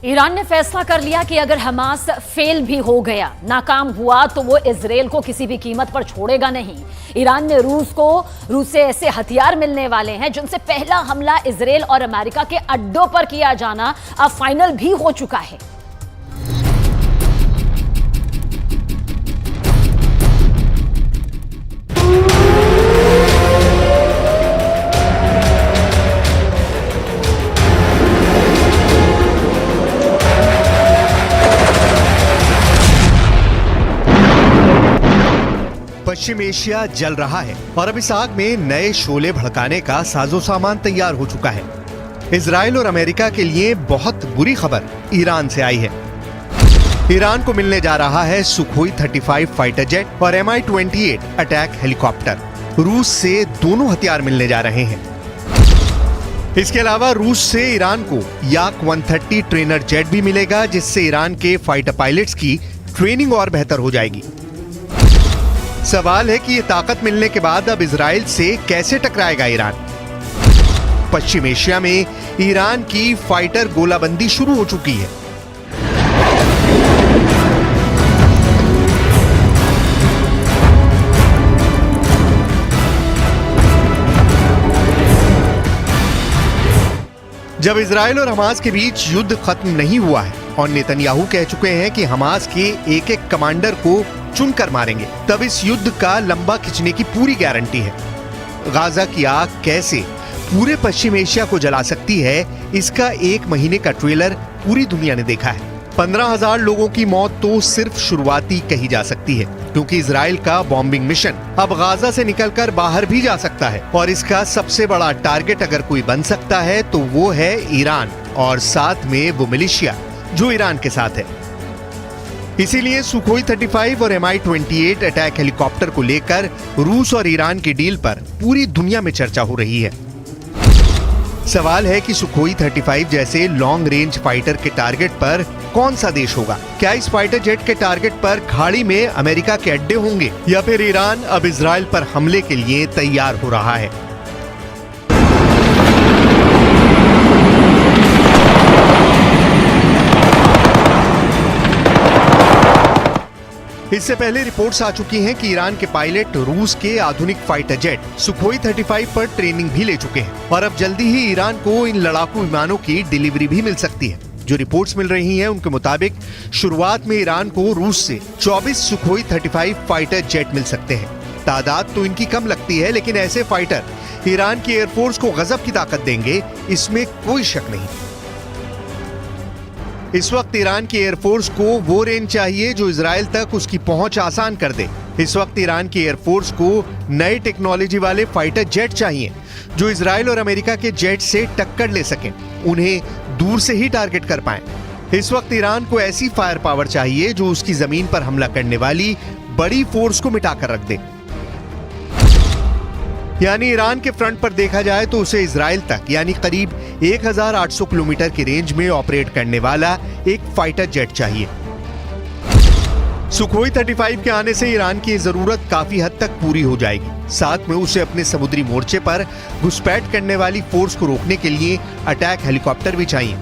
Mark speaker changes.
Speaker 1: Iran ने फैसला कर लिया कि अगर हमास फेल भी हो गया, नाकाम हुआ, तो वो इजराइल को किसी भी कीमत पर छोड़ेगा नहीं। ईरान ने रूस से ऐसे हथियार मिलने वाले हैं जिनसे पहला हमला इजराइल और अमेरिका के अड्डों पर किया जाना अब फाइनल भी हो चुका है।
Speaker 2: पश्चिम एशिया जल रहा है और अब इस आग में नए शोले भड़काने का साजो सामान तैयार हो चुका है। इजराइल और अमेरिका के लिए बहुत बुरी खबर ईरान से आई है। ईरान को मिलने जा रहा है सुखोई 35 फाइटर जेट और Mi-28 अटैक हेलीकॉप्टर। रूस से दोनों हथियार मिलने जा रहे हैं। इसके अलावा रूस से ईरान को याक 130 ट्रेनर जेट भी मिलेगा, जिससे ईरान के फाइटर पायलट्स की ट्रेनिंग और बेहतर हो जाएगी। सवाल है कि ये ताकत मिलने के बाद अब इजराइल से कैसे टकराएगा ईरान। पश्चिम एशिया में ईरान की फाइटर गोलाबंदी शुरू हो चुकी है। जब इजराइल और हमास के बीच युद्ध खत्म नहीं हुआ है और नेतन्याहू कह चुके हैं कि हमास के एक एक कमांडर को चुनकर मारेंगे, तब इस युद्ध का लंबा खिंचने की पूरी गारंटी है। गाजा की आग कैसे पूरे पश्चिम एशिया को जला सकती है, इसका 1 महीने का ट्रेलर पूरी दुनिया ने देखा है। 15,000 लोगों की मौत तो सिर्फ शुरुआती कही जा सकती है, क्योंकि इजराइल का बॉम्बिंग मिशन अब गाजा से निकलकर बाहर भी जा सकता है और इसका सबसे बड़ा टारगेट अगर कोई बन सकता है तो वो है ईरान और साथ में वो मिलिशिया जो ईरान के साथ है। इसीलिए सुखोई 35 और Mi-28 अटैक हेलीकॉप्टर को लेकर रूस और ईरान की डील पर पूरी दुनिया में चर्चा हो रही है। सवाल है कि सुखोई 35 जैसे लॉन्ग रेंज फाइटर के टारगेट पर कौन सा देश होगा? क्या इस फाइटर जेट के टारगेट पर खाड़ी में अमेरिका के अड्डे होंगे या फिर ईरान अब इजराइल पर हमले के लिए तैयार हो रहा है? इससे पहले रिपोर्ट्स आ चुकी हैं कि ईरान के पायलट रूस के आधुनिक फाइटर जेट सुखोई 35 पर ट्रेनिंग भी ले चुके हैं और अब जल्दी ही ईरान को इन लड़ाकू विमानों की डिलीवरी भी मिल सकती है। जो रिपोर्ट्स मिल रही हैं उनके मुताबिक शुरुआत में ईरान को रूस से 24 सुखोई 35 फाइटर जेट मिल सकते हैं। तादाद तो इनकी कम लगती है, लेकिन ऐसे फाइटर ईरान की एयरफोर्स को गजब की ताकत देंगे, इसमें कोई शक नहीं। इस वक्त ईरान की एयरफोर्स को वो रेंज चाहिए जो इजराइल तक उसकी पहुंच आसान कर दे। इस वक्त ईरान की एयरफोर्स को नए टेक्नोलॉजी वाले फाइटर जेट चाहिए जो इजराइल और अमेरिका के जेट से टक्कर ले सकें, उन्हें दूर से ही टारगेट कर पाएं। इस वक्त ईरान को ऐसी फायर पावर चाहिए जो उसकी जमीन पर हमला करने वाली बड़ी फोर्स को मिटाकर रख दे। यानी ईरान के फ्रंट पर देखा जाए तो उसे इजराइल तक यानी करीब 1800 किलोमीटर की रेंज में ऑपरेट करने वाला एक फाइटर जेट चाहिए। सुखोई 35 के आने से ईरान की जरूरत काफी हद तक पूरी हो जाएगी। साथ में उसे अपने समुद्री मोर्चे पर घुसपैठ करने वाली फोर्स को रोकने के लिए अटैक हेलीकॉप्टर भी चाहिए।